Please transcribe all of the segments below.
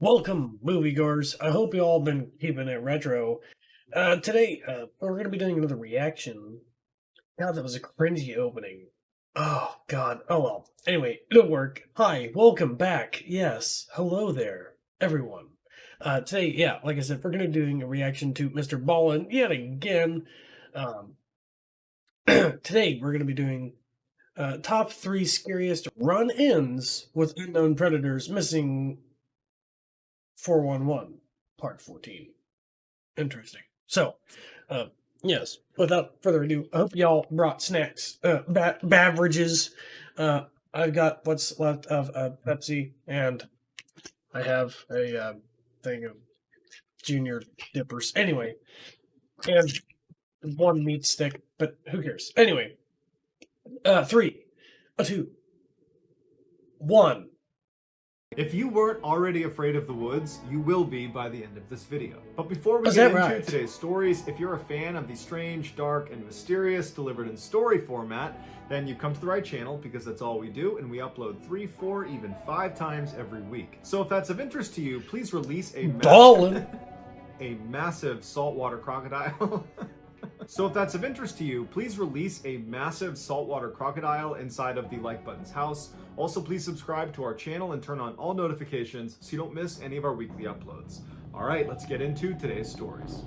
Welcome, moviegoers. I hope you all been keeping it retro. Today, we're going to be doing another reaction. God, that was a cringy opening. Oh, God. Oh, well. Anyway, it'll work. Hi, welcome back. Yes, hello there, everyone. Today, yeah, like I said, we're going to be doing a reaction to Mr. Ballen yet again. Um, today, we're going to be doing top 3 scariest run-ins with unknown predators missing 411, part 14. Interesting. So, yes, without further ado, I hope y'all brought snacks, beverages. I've got what's left of Pepsi, and I have a thing of junior dippers. Anyway, and one meat stick, but who cares? Anyway, 3, 2, 1. If you weren't already afraid of the woods, you will be by the end of this video. But before we Is get that into right? today's stories, if you're a fan of the strange, dark, and mysterious delivered in story format, then you've come to the right channel because that's all we do, and we upload 3, 4, even 5 times every week. So if that's of interest to you, please release a massive saltwater crocodile. So if that's of interest to you, please release a massive saltwater crocodile inside of the like button's house. Also, please subscribe to our channel and turn on all notifications so you don't miss any of our weekly uploads. All right, let's get into today's stories.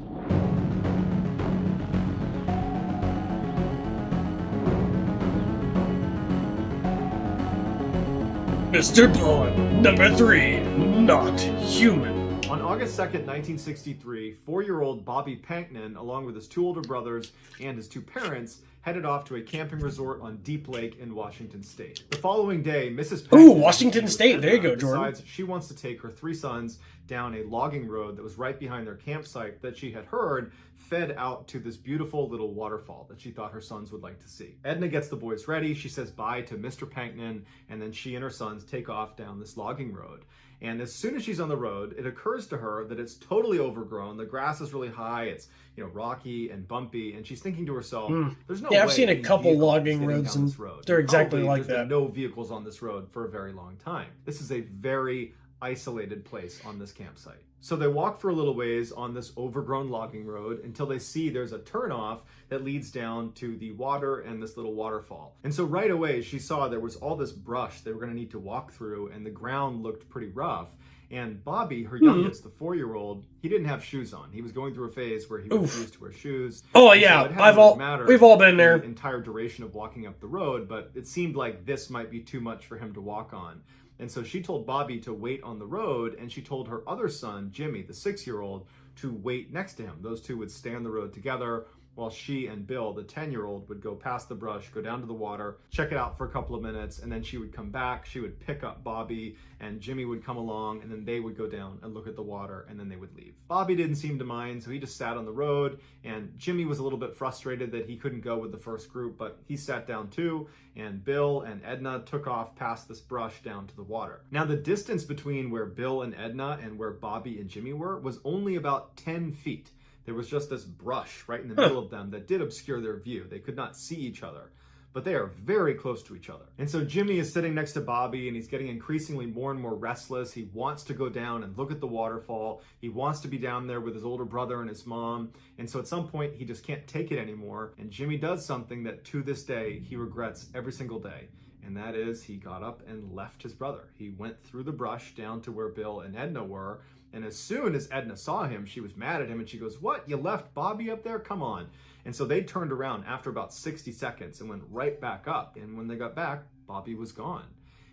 Mr. Ballen, number 3, not human. On August 2nd, 1963, 4-year-old Bobby Panknin, along with his 2 older brothers and his 2 parents, headed off to a camping resort on Deep Lake in Washington State. The following day, Mrs. Panknin, Ooh, Washington State. There you go, Jordan. decides she wants to take her 3 sons down a logging road that was right behind their campsite that she had heard fed out to this beautiful little waterfall that she thought her sons would like to see. Edna gets the boys ready. She says bye to Mr. Panknin, and then she and her sons take off down this logging road. And as soon as she's on the road, it occurs to her that it's totally overgrown. The grass is really high. It's, rocky and bumpy. And she's thinking to herself, there's no way. Yeah, I've seen a couple logging roads, and they're exactly like that. There's been no vehicles on this road for a very long time. This is a very isolated place on this campsite. So they walk for a little ways on this overgrown logging road until they see there's a turnoff that leads down to the water and this little waterfall. And so right away she saw there was all this brush they were going to need to walk through, and the ground looked pretty rough. And Bobby, her youngest, the 4-year-old, he didn't have shoes on. He was going through a phase where he refused to wear shoes. Oh yeah, we've all been there. The entire duration of walking up the road, but it seemed like this might be too much for him to walk on. And so she told Bobby to wait on the road, and she told her other son, Jimmy, the 6-year-old, to wait next to him. Those two would stay on the road together while she and Bill, the 10-year-old, would go past the brush, go down to the water, check it out for a couple of minutes, and then she would come back. She would pick up Bobby, and Jimmy would come along, and then they would go down and look at the water, and then they would leave. Bobby didn't seem to mind, so he just sat on the road, and Jimmy was a little bit frustrated that he couldn't go with the first group, but he sat down too, and Bill and Edna took off past this brush down to the water. Now, the distance between where Bill and Edna and where Bobby and Jimmy were was only about 10 feet. There was just this brush right in the middle of them that did obscure their view. They could not see each other, but they are very close to each other. And so Jimmy is sitting next to Bobby, and he's getting increasingly more and more restless. He wants to go down and look at the waterfall. He wants to be down there with his older brother and his mom. And so at some point, he just can't take it anymore. And Jimmy does something that to this day, he regrets every single day. And that is he got up and left his brother. He went through the brush down to where Bill and Edna were. And as soon as Edna saw him, she was mad at him, and she goes, "What? You left Bobby up there? Come on." And so they turned around after about 60 seconds and went right back up. And when they got back, Bobby was gone.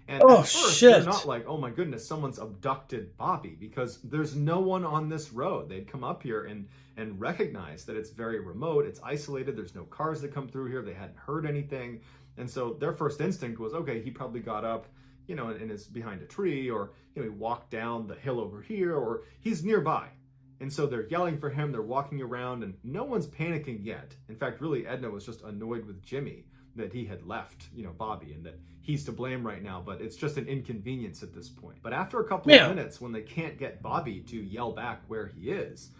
And at first, they're not like, oh my goodness, someone's abducted Bobby, because there's no one on this road. They'd come up here and recognize that it's very remote, it's isolated, there's no cars that come through here, they hadn't heard anything. And so their first instinct was, okay, he probably got up, and is behind a tree, or he walked down the hill over here, or he's nearby. And so they're yelling for him, they're walking around, and no one's panicking yet. In fact, really, Edna was just annoyed with Jimmy that he had left, Bobby, and that he's to blame right now, but it's just an inconvenience at this point. But after a couple of minutes, when they can't get Bobby to yell back where he is,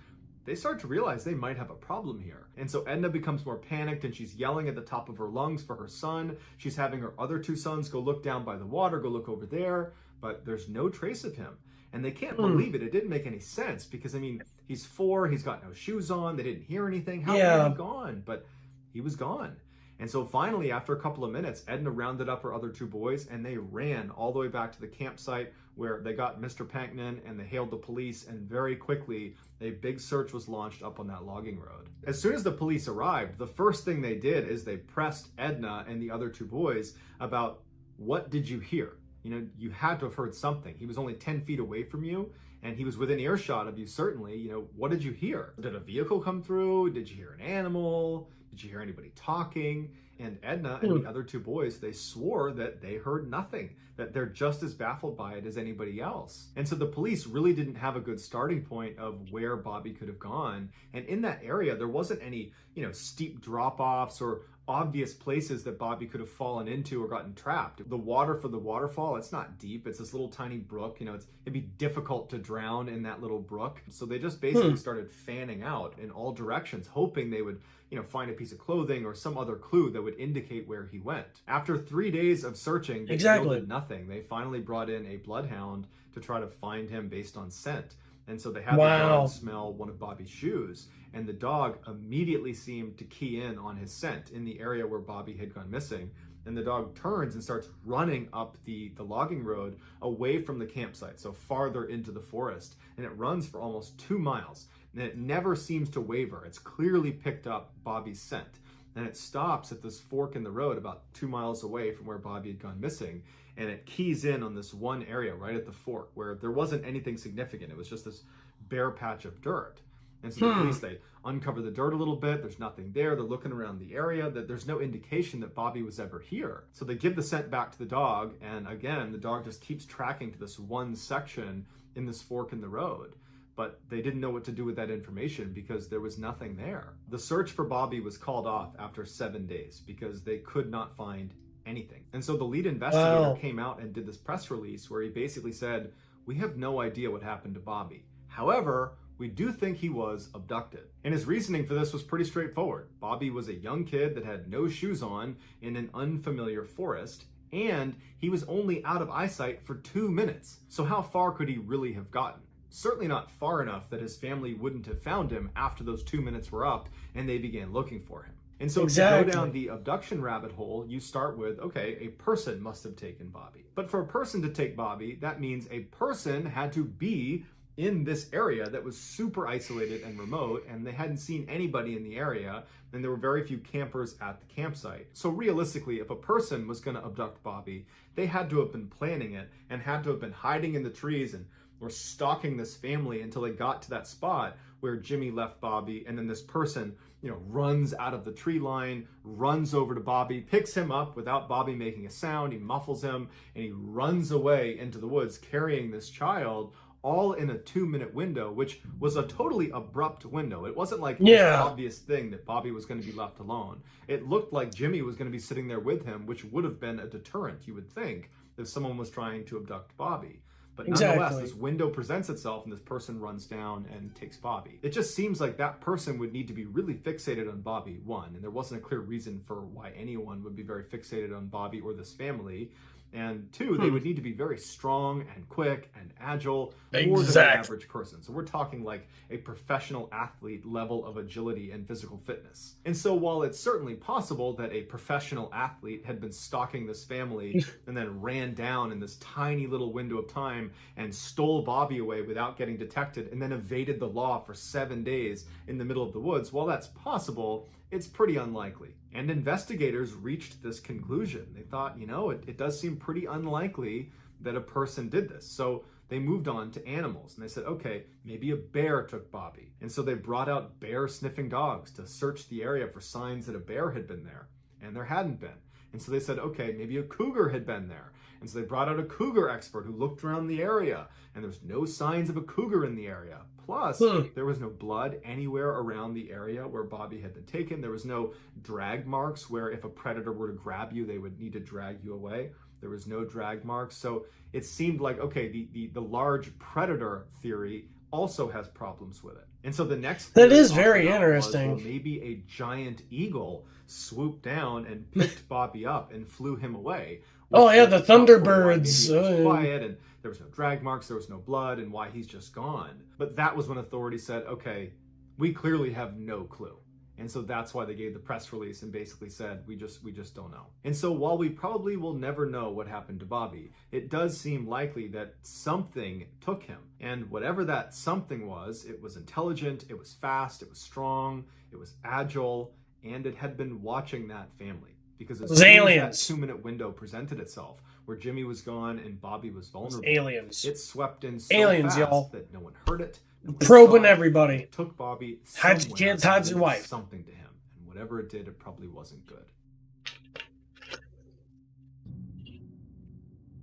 they start to realize they might have a problem here. And so Edna becomes more panicked, and she's yelling at the top of her lungs for her son. She's having her other 2 sons go look down by the water, go look over there, but there's no trace of him. And they can't Hmm. believe it. It didn't make any sense because, I mean, he's 4, he's got no shoes on, they didn't hear anything. How could he be gone? But he was gone. And so finally, after a couple of minutes, Edna rounded up her other 2 boys and they ran all the way back to the campsite where they got Mr. Panknin and they hailed the police, and very quickly a big search was launched up on that logging road. As soon as the police arrived, the first thing they did is they pressed Edna and the other 2 boys about, what did you hear? You know, you had to have heard something. He was only 10 feet away from you and he was within earshot of you, certainly. You know, what did you hear? Did a vehicle come through? Did you hear an animal? Did you hear anybody talking? And Edna and the other 2 boys, they swore that they heard nothing, that they're just as baffled by it as anybody else. And so the police really didn't have a good starting point of where Bobby could have gone. And in that area, there wasn't any, you know, steep drop-offs or obvious places that Bobby could have fallen into or gotten trapped. The water for the waterfall, it's not deep. It's this little tiny brook. You know, it'd be difficult to drown in that little brook. So they just basically started fanning out in all directions, hoping they would, you know, find a piece of clothing or some other clue that would indicate where he went. After 3 days of searching, they yielded nothing. They finally brought in a bloodhound to try to find him based on scent. And so they had the dog smell one of Bobby's shoes, and the dog immediately seemed to key in on his scent in the area where Bobby had gone missing. And the dog turns and starts running up the logging road away from the campsite, so farther into the forest. And it runs for almost 2 miles, and it never seems to waver. It's clearly picked up Bobby's scent. And it stops at this fork in the road about 2 miles away from where Bobby had gone missing. And it keys in on this one area right at the fork where there wasn't anything significant. It was just this bare patch of dirt. And so the police, they uncover the dirt a little bit. There's nothing there. They're looking around the area. That there's no indication that Bobby was ever here. So they give the scent back to the dog. And again, the dog just keeps tracking to this one section in this fork in the road. But they didn't know what to do with that information because there was nothing there. The search for Bobby was called off after 7 days because they could not find anything. And so the lead investigator came out and did this press release where he basically said, we have no idea what happened to Bobby. However, we do think he was abducted. And his reasoning for this was pretty straightforward. Bobby was a young kid that had no shoes on in an unfamiliar forest, and he was only out of eyesight for 2 minutes. So how far could he really have gotten? Certainly not far enough that his family wouldn't have found him after those 2 minutes were up and they began looking for him. And so if you go down the abduction rabbit hole, you start with, okay, a person must have taken Bobby. But for a person to take Bobby, that means a person had to be in this area that was super isolated and remote, and they hadn't seen anybody in the area, and there were very few campers at the campsite. So realistically, if a person was going to abduct Bobby, they had to have been planning it and had to have been hiding in the trees and were stalking this family until they got to that spot where Jimmy left Bobby, and then this person, you know, runs out of the tree line, runs over to Bobby, picks him up without Bobby making a sound, he muffles him, and he runs away into the woods carrying this child, all in a 2-minute window, which was a totally abrupt window. It wasn't like an obvious thing that Bobby was going to be left alone. It looked like Jimmy was going to be sitting there with him, which would have been a deterrent, you would think, if someone was trying to abduct Bobby. But nonetheless, this window presents itself and this person runs down and takes Bobby. It just seems like that person would need to be really fixated on Bobby, one, and there wasn't a clear reason for why anyone would be very fixated on Bobby or this family. And two, they would need to be very strong and quick and agile, more than an average person. So we're talking like a professional athlete level of agility and physical fitness. And so while it's certainly possible that a professional athlete had been stalking this family and then ran down in this tiny little window of time and stole Bobby away without getting detected and then evaded the law for 7 days in the middle of the woods, while that's possible, it's pretty unlikely. And investigators reached this conclusion. They thought, you know, it does seem pretty unlikely that a person did this. So they moved on to animals and they said, okay, maybe a bear took Bobby. And so they brought out bear sniffing dogs to search the area for signs that a bear had been there, and there hadn't been. And so they said, okay, maybe a cougar had been there. And so they brought out a cougar expert who looked around the area, and there's no signs of a cougar in the area. Plus, there was no blood anywhere around the area where Bobby had been taken. There was no drag marks where if a predator were to grab you, they would need to drag you away. There was no drag marks. So it seemed like, okay, the large predator theory also has problems with it. And so the next that is very interesting. Was, well, maybe a giant eagle swooped down and picked Bobby up and flew him away. Oh yeah, which the accounts for why maybe Thunderbirds. it was quiet and there was no drag marks, there was no blood, and why he's just gone. But that was when authorities said, okay, we clearly have no clue. And so that's why they gave the press release and basically said, we just don't know. And so while we probably will never know what happened to Bobby, it does seem likely that something took him. And whatever that something was, it was intelligent, it was fast, it was strong, it was agile, and it had been watching that family. Because as It was soon as aliens. that 2-minute window presented itself, where Jimmy was gone and Bobby was vulnerable, Aliens. it swept in so Aliens, fast y'all. that no one heard it. Probing everybody. It took Bobby Hides somewhere kids, hides and your did wife. something to him, and whatever it did, it probably wasn't good.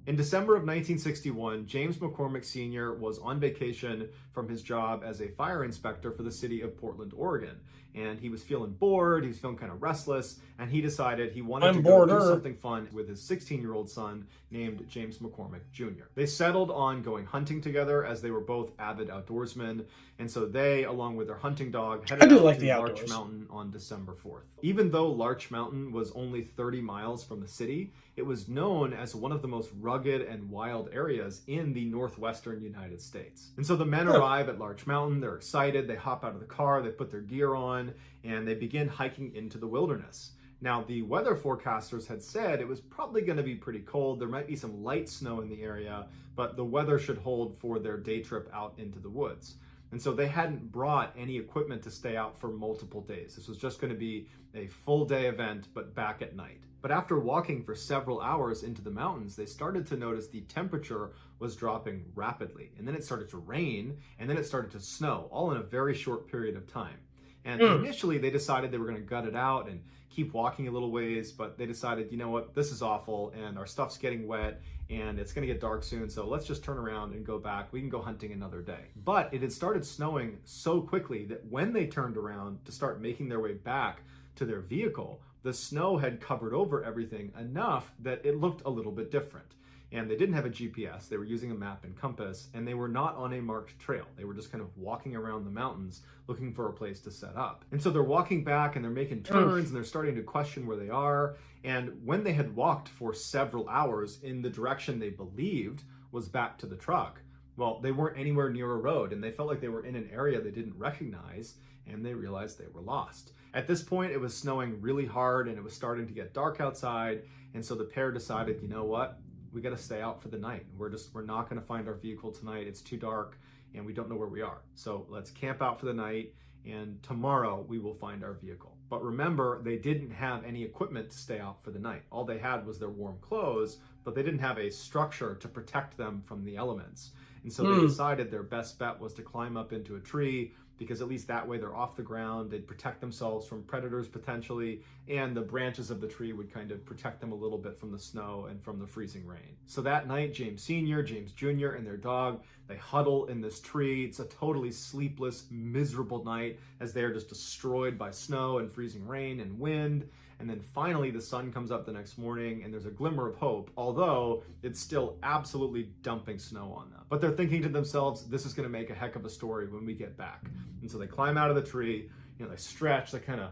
In December of 1961, James McCormick Sr. was on vacation from his job as a fire inspector for the city of Portland, Oregon. And he was feeling bored, he was feeling kind of restless, and he decided he wanted to go do something fun with his 16-year-old son named James McCormick Jr. They settled on going hunting together as they were both avid outdoorsmen, and so they, along with their hunting dog, headed out to Larch Mountain on December 4th. Even though Larch Mountain was only 30 miles from the city, it was known as one of the most rugged and wild areas in the northwestern United States. And so the men arrive at Larch Mountain, they're excited, they hop out of the car, they put their gear on, and they begin hiking into the wilderness. Now, the weather forecasters had said it was probably going to be pretty cold. There might be some light snow in the area, but the weather should hold for their day trip out into the woods. And so they hadn't brought any equipment to stay out for multiple days. This was just going to be a full day event, but back at night. But after walking for several hours into the mountains, they started to notice the temperature was dropping rapidly. And then it started to rain, and then it started to snow, all in a very short period of time. And initially they decided they were going to gut it out and keep walking a little ways, but they decided, you know what, this is awful and our stuff's getting wet and it's going to get dark soon, so let's just turn around and go back. We can go hunting another day. But it had started snowing so quickly that when they turned around to start making their way back to their vehicle, the snow had covered over everything enough that it looked a little bit different. And they didn't have a GPS, they were using a map and compass, and they were not on a marked trail. They were just kind of walking around the mountains looking for a place to set up. And so they're walking back and they're making turns and they're starting to question where they are. And when they had walked for several hours in the direction they believed was back to the truck, well, they weren't anywhere near a road and they felt like they were in an area they didn't recognize, and they realized they were lost. At this point, it was snowing really hard and it was starting to get dark outside. And so the pair decided, you know what? We got to stay out for the night. We're not going to find our vehicle tonight. It's too dark and we don't know where we are. So let's camp out for the night and tomorrow we will find our vehicle. But remember, they didn't have any equipment to stay out for the night. All they had was their warm clothes, but they didn't have a structure to protect them from the elements. And so they decided their best bet was to climb up into a tree, because at least that way they're off the ground, they'd protect themselves from predators potentially, and the branches of the tree would kind of protect them a little bit from the snow and from the freezing rain. So that night, James Sr., James Jr., and their dog, they huddle in this tree. It's a totally sleepless, miserable night as they're just destroyed by snow and freezing rain and wind. And then finally the sun comes up the next morning and there's a glimmer of hope, although it's still absolutely dumping snow on them. But they're thinking to themselves, this is going to make a heck of a story when we get back. And so they climb out of the tree, they stretch, they kind of,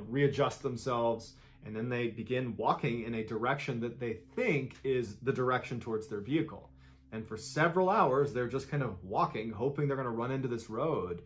readjust themselves, and then they begin walking in a direction that they think is the direction towards their vehicle. And for several hours, they're just kind of walking, hoping they're going to run into this road,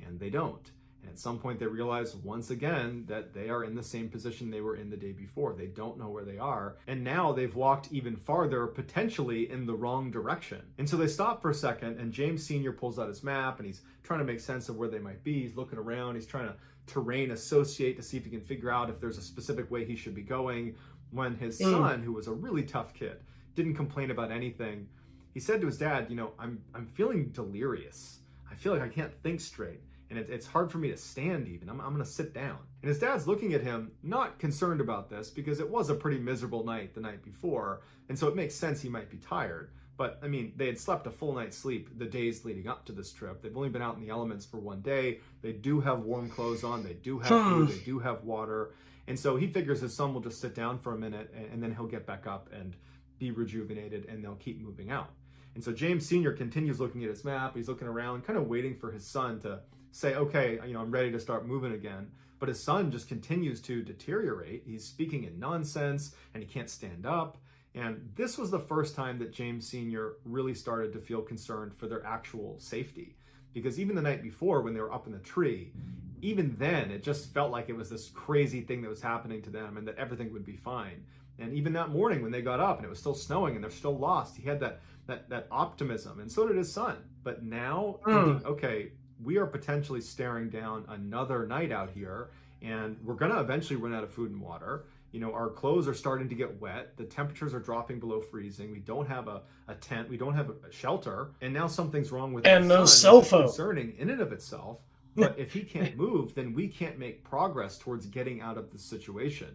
and they don't. And at some point they realize once again that they are in the same position they were in the day before. They don't know where they are. And now they've walked even farther, potentially in the wrong direction. And so they stop for a second, and James Sr. pulls out his map and he's trying to make sense of where they might be. He's looking around, he's trying to terrain associate to see if he can figure out if there's a specific way he should be going, when his son, who was a really tough kid, didn't complain about anything. He said to his dad, I'm feeling delirious. I feel like I can't think straight. And it's hard for me to stand even. I'm going to sit down. And his dad's looking at him, not concerned about this, because it was a pretty miserable night the night before. And so it makes sense he might be tired. But I mean, they had slept a full night's sleep the days leading up to this trip. They've only been out in the elements for one day. They do have warm clothes on. They do have food. They do have water. And so he figures his son will just sit down for a minute and then he'll get back up and be rejuvenated and they'll keep moving out. And so James Sr. continues looking at his map. He's looking around, kind of waiting for his son to say, okay, I'm ready to start moving again. But his son just continues to deteriorate. He's speaking in nonsense and he can't stand up. And this was the first time that James Sr. really started to feel concerned for their actual safety. Because even the night before, when they were up in the tree, even then, it just felt like it was this crazy thing that was happening to them and that everything would be fine. And even that morning when they got up and it was still snowing and they're still lost, he had that optimism, and so did his son. But now, thinking, okay, we are potentially staring down another night out here, and we're going to eventually run out of food and water. You know, our clothes are starting to get wet. The temperatures are dropping below freezing. We don't have a tent. We don't have a shelter. And now something's wrong with And my no son, cell which is phone. concerning in and of itself. But if he can't move, then we can't make progress towards getting out of the situation.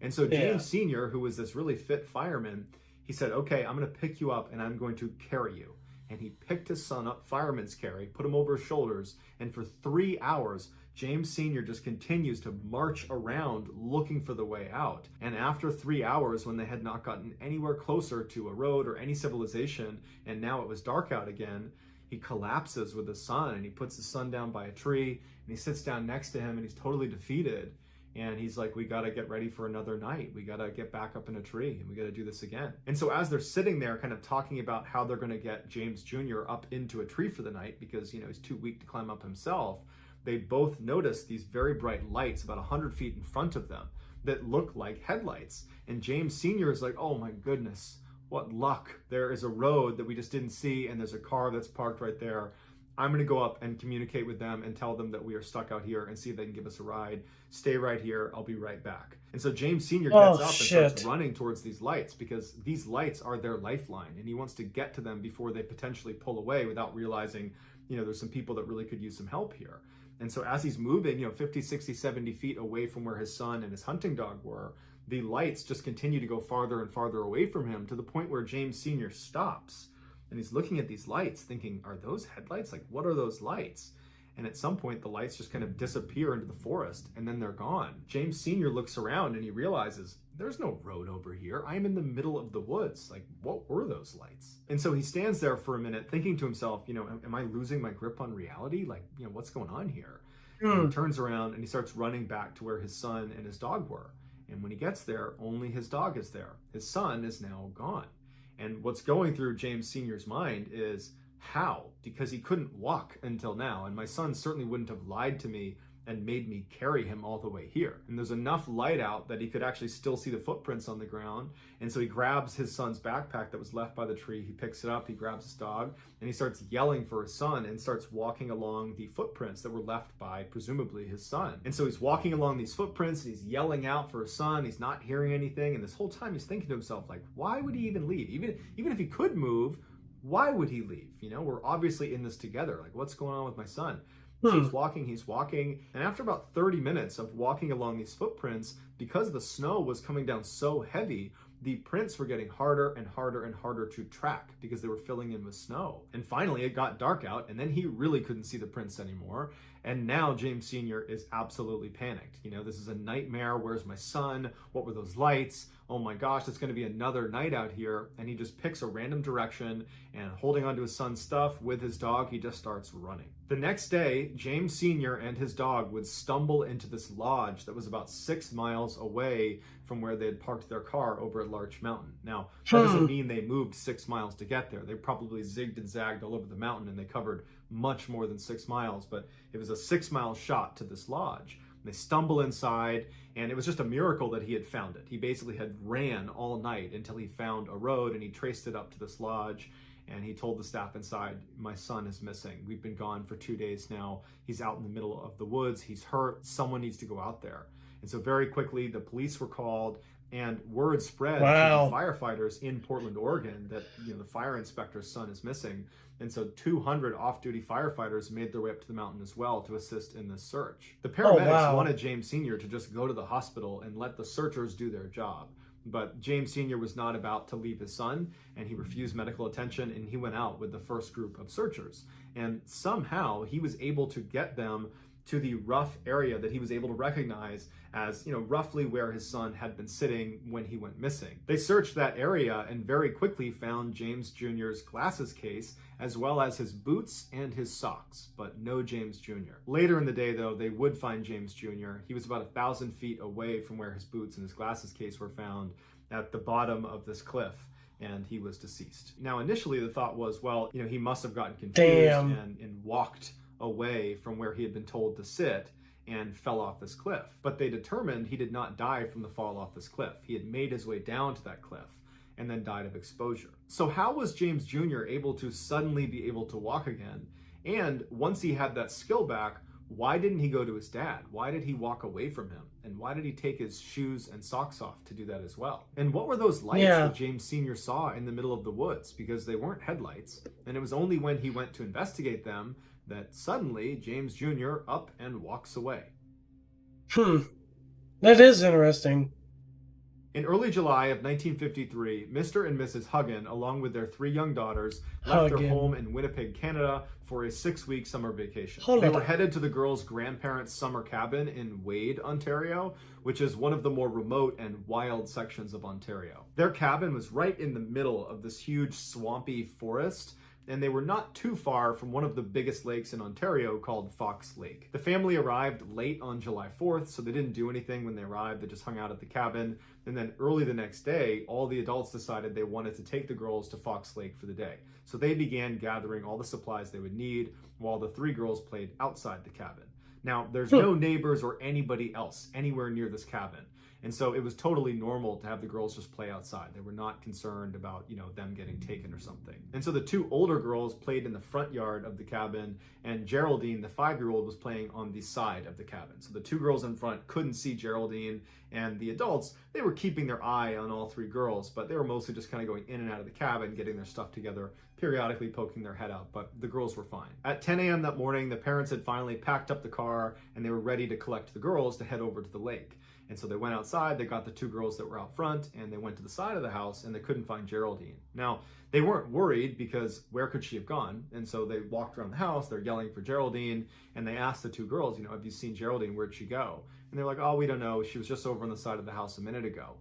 And so James Sr., who was this really fit fireman, he said, okay, I'm going to pick you up and I'm going to carry you. And he picked his son up, fireman's carry, put him over his shoulders, and for 3 hours, James Sr. just continues to march around looking for the way out. And after 3 hours, when they had not gotten anywhere closer to a road or any civilization, and now it was dark out again, he collapses with his son, and he puts his son down by a tree, and he sits down next to him, and he's totally defeated. And he's like, we got to get ready for another night. We got to get back up in a tree and we got to do this again. And so as they're sitting there kind of talking about how they're going to get James Jr. up into a tree for the night because, you know, he's too weak to climb up himself, they both notice these very bright lights about 100 feet in front of them that look like headlights. And James Sr. is like, oh my goodness, what luck. There is a road that we just didn't see and there's a car that's parked right there. I'm going to go up and communicate with them and tell them that we are stuck out here and see if they can give us a ride. Stay right here. I'll be right back. And so James Sr. gets up and starts running towards these lights because these lights are their lifeline. And he wants to get to them before they potentially pull away without realizing, you know, there's some people that really could use some help here. And so as he's moving, you know, 50, 60, 70 feet away from where his son and his hunting dog were, the lights just continue to go farther and farther away from him to the point where James Sr. stops. And he's looking at these lights thinking, are those headlights? Like, what are those lights? And at some point, the lights just kind of disappear into the forest and then they're gone. James Sr. looks around and he realizes, there's no road over here. I'm in the middle of the woods. Like, what were those lights? And so he stands there for a minute thinking to himself, you know, am I losing my grip on reality? Like, you know, what's going on here? And he turns around and he starts running back to where his son and his dog were. And when he gets there, only his dog is there. His son is now gone. And what's going through James Sr.'s mind is, how? Because he couldn't walk until now. And my son certainly wouldn't have lied to me and made me carry him all the way here. And there's enough light out that he could actually still see the footprints on the ground. And so he grabs his son's backpack that was left by the tree. He picks it up, he grabs his dog, and he starts yelling for his son and starts walking along the footprints that were left by, presumably, his son. And so he's walking along these footprints and he's yelling out for his son. He's not hearing anything. And this whole time he's thinking to himself, like, why would he even leave? Even if he could move, why would he leave? You know, we're obviously in this together. Like, what's going on with my son? So he's walking, and after about 30 minutes of walking along these footprints, because the snow was coming down so heavy, the prints were getting harder and harder and harder to track because they were filling in with snow. And finally, it got dark out, and then he really couldn't see the prints anymore. And now James Sr. is absolutely panicked. You know, this is a nightmare. Where's my son? What were those lights? Oh my gosh, it's going to be another night out here. And he just picks a random direction and holding onto his son's stuff with his dog, he just starts running. The next day, James Sr. and his dog would stumble into this lodge that was about 6 miles away from where they had parked their car over at Larch Mountain. Now, that doesn't mean they moved 6 miles to get there. They probably zigged and zagged all over the mountain and they covered much more than 6 miles, but it was a 6-mile shot to this lodge. They stumble inside, and it was just a miracle that he had found it. He basically had ran all night until he found a road, and he traced it up to this lodge, and he told the staff inside, my son is missing. We've been gone for 2 days now. He's out in the middle of the woods. He's hurt. Someone needs to go out there. And so very quickly, the police were called, and word spread to the firefighters in Portland, Oregon, that, you know, the fire inspector's son is missing. And so 200 off-duty firefighters made their way up to the mountain as well to assist in this search. The paramedics wanted James Sr. to just go to the hospital and let the searchers do their job. But James Sr. was not about to leave his son, and he refused medical attention, and he went out with the first group of searchers. And somehow he was able to get them to the rough area that he was able to recognize as, you know, roughly where his son had been sitting when he went missing. They searched that area and very quickly found James Jr.'s glasses case, as well as his boots and his socks, but no James Jr. Later in the day, though, they would find James Jr. He was about 1,000 feet away from where his boots and his glasses case were found, at the bottom of this cliff, and he was deceased. Now, initially, the thought was, well, he must have gotten confused Damn. and walked away from where he had been told to sit and fell off this cliff. But they determined he did not die from the fall off this cliff. He had made his way down to that cliff and then died of exposure. So how was James Jr. able to suddenly be able to walk again? And once he had that skill back, why didn't he go to his dad? Why did he walk away from him? And why did he take his shoes and socks off to do that as well? And what were those lights that James Sr. saw in the middle of the woods? Because they weren't headlights. And it was only when he went to investigate them that suddenly James Jr. up and walks away. That is interesting. In early July of 1953, Mr. and Mrs. Huggin, along with their 3 young daughters, left their home in Winnipeg, Canada for a 6-week summer vacation. They were headed to the girls' grandparents' summer cabin in Wade, Ontario, which is one of the more remote and wild sections of Ontario. Their cabin was right in the middle of this huge swampy forest, and they were not too far from one of the biggest lakes in Ontario called Fox Lake. The family arrived late on July 4th, so they didn't do anything when they arrived. They just hung out at the cabin. And then early the next day, all the adults decided they wanted to take the girls to Fox Lake for the day. So they began gathering all the supplies they would need while the 3 girls played outside the cabin. Now, there's no neighbors or anybody else anywhere near this cabin. And so it was totally normal to have the girls just play outside. They were not concerned about, them getting taken or something. And so the 2 older girls played in the front yard of the cabin, and Geraldine, the 5-year-old, was playing on the side of the cabin. So the 2 girls in front couldn't see Geraldine, and the adults, they were keeping their eye on all 3 girls, but they were mostly just kind of going in and out of the cabin, getting their stuff together, periodically poking their head out, but the girls were fine. At 10 a.m. that morning, the parents had finally packed up the car, and they were ready to collect the girls to head over to the lake. And so they went outside, they got the 2 girls that were out front, and they went to the side of the house, and they couldn't find Geraldine. Now, they weren't worried because where could she have gone? And so they walked around the house, they're yelling for Geraldine, and they asked the 2 girls, have you seen Geraldine? Where'd she go? And they're like, oh, we don't know. She was just over on the side of the house a minute ago.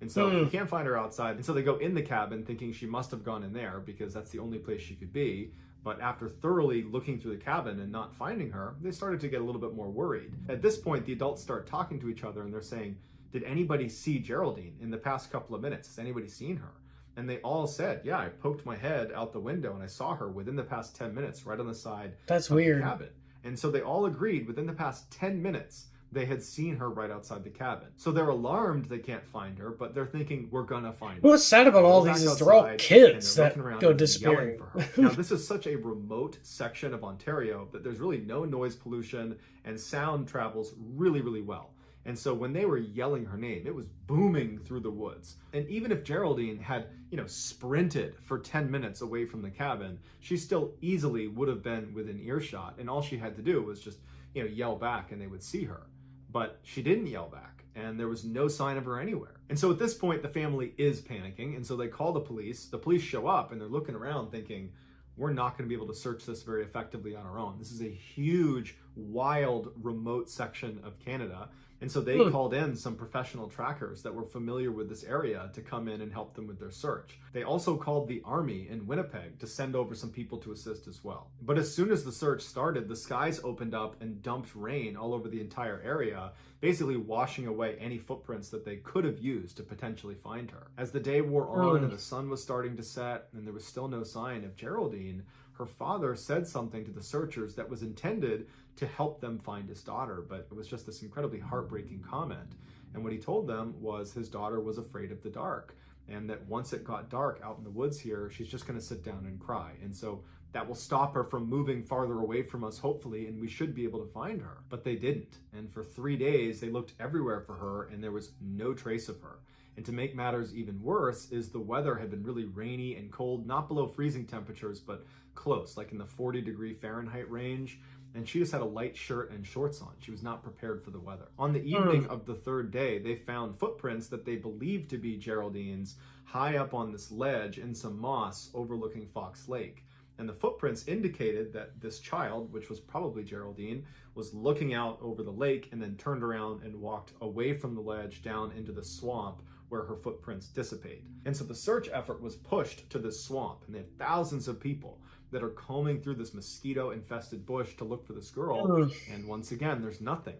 And so you can't find her outside. And so they go in the cabin thinking she must have gone in there because that's the only place she could be. But after thoroughly looking through the cabin and not finding her, they started to get a little bit more worried. At this point, the adults start talking to each other and they're saying, did anybody see Geraldine in the past couple of minutes? Has anybody seen her? And they all said, yeah, I poked my head out the window and I saw her within the past 10 minutes right on the side of the cabin. And so they all agreed within the past 10 minutes, they had seen her right outside the cabin. So they're alarmed they can't find her, but they're thinking, we're gonna find her. What's sad about all these is they're all kids that go disappearing. For her. Now, this is such a remote section of Ontario that there's really no noise pollution and sound travels really, really well. And so when they were yelling her name, it was booming through the woods. And even if Geraldine had, sprinted for 10 minutes away from the cabin, she still easily would have been within earshot. And all she had to do was just, yell back and they would see her. But she didn't yell back and there was no sign of her anywhere. And so at this point, the family is panicking. And so they call the police. The police show up and they're looking around thinking, we're not going to be able to search this very effectively on our own. This is a huge, wild, remote section of Canada. And so they called in some professional trackers that were familiar with this area to come in and help them with their search. They also called the army in Winnipeg to send over some people to assist as well. But as soon as the search started, the skies opened up and dumped rain all over the entire area, basically washing away any footprints that they could have used to potentially find her. As the day wore on and the sun was starting to set and there was still no sign of Geraldine, her father said something to the searchers that was intended to help them find his daughter, but it was just this incredibly heartbreaking comment. And what he told them was his daughter was afraid of the dark, and that once it got dark out in the woods here, she's just going to sit down and cry. And so that will stop her from moving farther away from us, hopefully, and we should be able to find her. But they didn't. And for 3 days, they looked everywhere for her, and there was no trace of her. And to make matters even worse is the weather had been really rainy and cold, not below freezing temperatures, but close, like in the 40-degree Fahrenheit range. And she just had a light shirt and shorts on. She was not prepared for the weather. On the evening of the 3rd day, they found footprints that they believed to be Geraldine's high up on this ledge in some moss overlooking Fox Lake. And the footprints indicated that this child, which was probably Geraldine, was looking out over the lake and then turned around and walked away from the ledge down into the swamp where her footprints dissipate. And so the search effort was pushed to this swamp, and they had thousands of people that are combing through this mosquito-infested bush to look for this girl, and once again, there's nothing.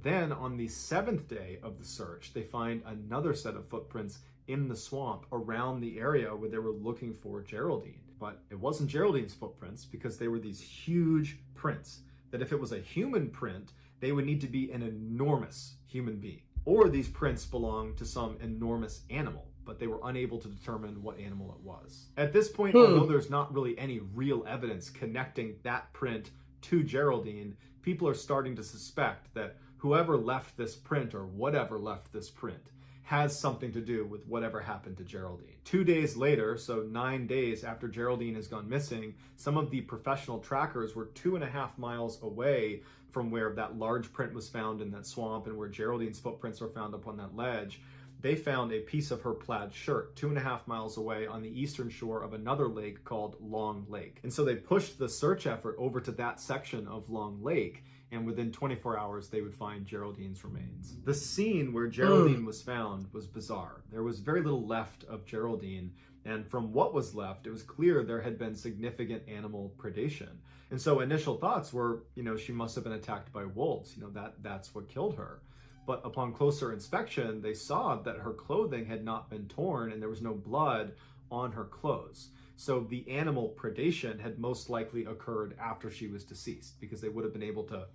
Then on the 7th day of the search, they find another set of footprints in the swamp around the area where they were looking for Geraldine. But it wasn't Geraldine's footprints because they were these huge prints that if it was a human print, they would need to be an enormous human being. Or these prints belonged to some enormous animal, but they were unable to determine what animal it was. At this point, although there's not really any real evidence connecting that print to Geraldine, people are starting to suspect that whoever left this print or whatever left this print has something to do with whatever happened to Geraldine. 2 days later, so 9 days after Geraldine has gone missing, some of the professional trackers were 2.5 miles away from where that large print was found in that swamp and where Geraldine's footprints were found up on that ledge. They found a piece of her plaid shirt 2.5 miles away on the eastern shore of another lake called Long Lake. And so they pushed the search effort over to that section of Long Lake, and within 24 hours, they would find Geraldine's remains. The scene where Geraldine was found was bizarre. There was very little left of Geraldine, and from what was left, it was clear there had been significant animal predation. And so initial thoughts were, she must have been attacked by wolves. That's what killed her. But upon closer inspection, they saw that her clothing had not been torn and there was no blood on her clothes. So the animal predation had most likely occurred after she was deceased because they would have been able to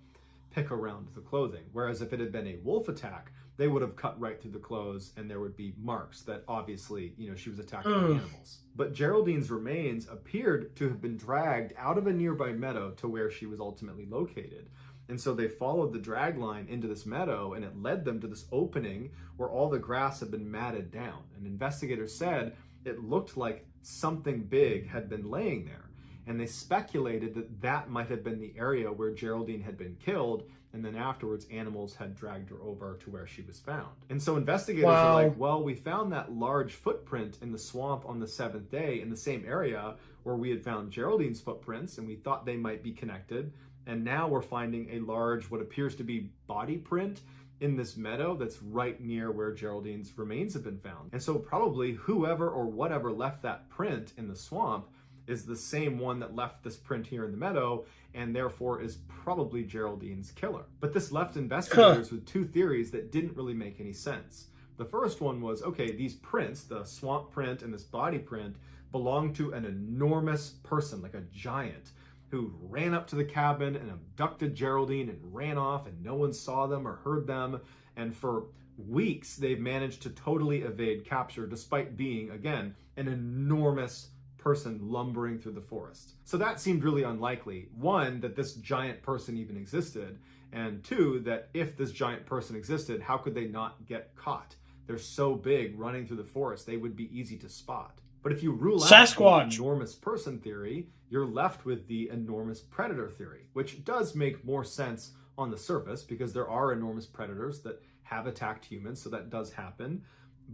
pick around the clothing. Whereas if it had been a wolf attack, they would have cut right through the clothes and there would be marks that obviously, she was attacked by animals. But Geraldine's remains appeared to have been dragged out of a nearby meadow to where she was ultimately located. And so they followed the drag line into this meadow and it led them to this opening where all the grass had been matted down. And investigators said it looked like something big had been laying there. And they speculated that that might have been the area where Geraldine had been killed, and then afterwards animals had dragged her over to where she was found. And so investigators are like, well, we found that large footprint in the swamp on the 7th day in the same area where we had found Geraldine's footprints, and we thought they might be connected. And now we're finding a large, what appears to be body print in this meadow that's right near where Geraldine's remains have been found. And so probably whoever or whatever left that print in the swamp is the same one that left this print here in the meadow, and therefore is probably Geraldine's killer. But this left investigators with two theories that didn't really make any sense. The first one was, okay, these prints, the swamp print and this body print, belong to an enormous person, like a giant, who ran up to the cabin and abducted Geraldine and ran off, and no one saw them or heard them. And for weeks, they've managed to totally evade capture despite being, again, an enormous person lumbering through the forest. So that seemed really unlikely. One, that this giant person even existed, and two, that if this giant person existed, how could they not get caught? They're so big running through the forest, they would be easy to spot. But if you rule out the enormous person theory, you're left with the enormous predator theory, which does make more sense on the surface because there are enormous predators that have attacked humans, so that does happen.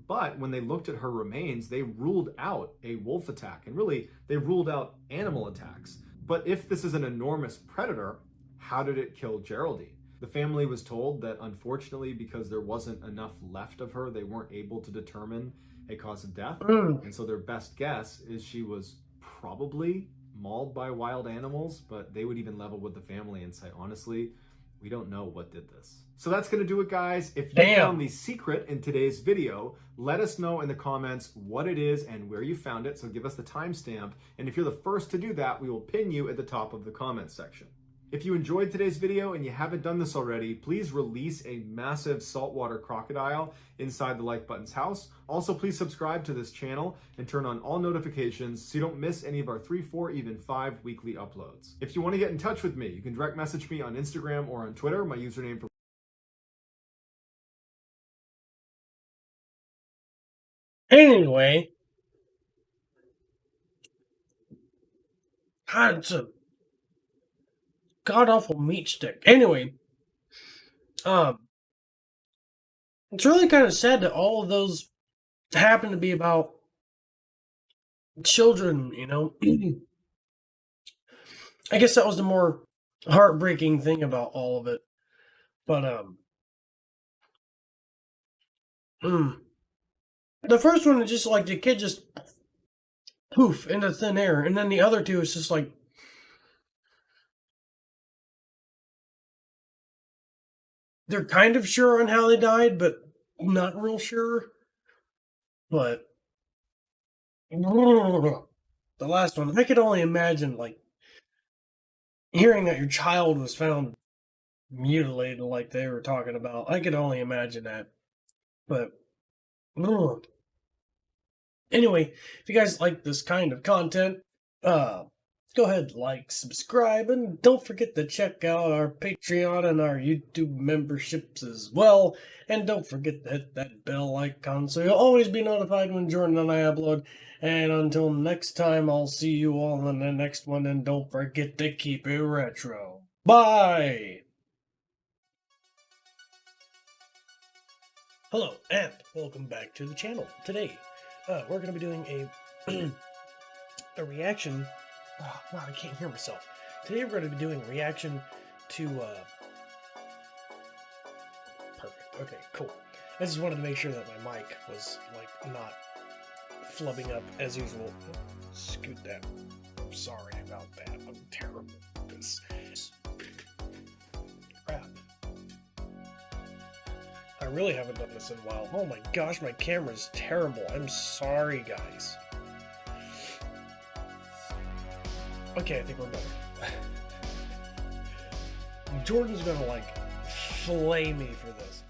But when they looked at her remains, they ruled out a wolf attack, and really, they ruled out animal attacks. But if this is an enormous predator, how did it kill Geraldine? The family was told that unfortunately, because there wasn't enough left of her, they weren't able to determine a cause of death. And so their best guess is she was probably mauled by wild animals, but they would even level with the family and say, honestly, we don't know what did this. So that's going to do it, guys. If you found the secret in today's video, let us know in the comments what it is and where you found it. So give us the timestamp. And if you're the first to do that, we will pin you at the top of the comments section. If you enjoyed today's video and you haven't done this already, please release a massive saltwater crocodile inside the like button's house. Also, please subscribe to this channel and turn on all notifications so you don't miss any of our 3, 4, even 5 weekly uploads. If you want to get in touch with me, you can direct message me on Instagram or on Twitter. My username for Anyway, God, it's a god-awful meat stick. Anyway, it's really kind of sad that all of those happen to be about children, I guess that was the more heartbreaking thing about all of it. But, the first one is just like the kid just poof into thin air, and then the other two is just like they're kind of sure on how they died, but not real sure. But the last one, I could only imagine, like, hearing that your child was found mutilated, like they were talking about. I could only imagine that. But anyway, if you guys like this kind of content, uh, go ahead, like, subscribe, and don't forget to check out our Patreon and our YouTube memberships as well. And don't forget to hit that bell icon so you'll always be notified when Jordan and I upload. And until next time, I'll see you all in the next one, and don't forget to keep it retro. Bye! Hello, and welcome back to the channel. Today, we're going to be doing a a reaction. Oh, wow, I can't hear myself. Today we're going to be doing a reaction to. Perfect. Okay, cool. I just wanted to make sure that my mic was like not flubbing up as usual. Scoot that. I'm sorry about that. I'm terrible at this. Crap. I really haven't done this in a while. Oh my gosh, my camera's terrible. I'm sorry, guys. Okay, I think we're better. Jordan's gonna, like, flay me for this.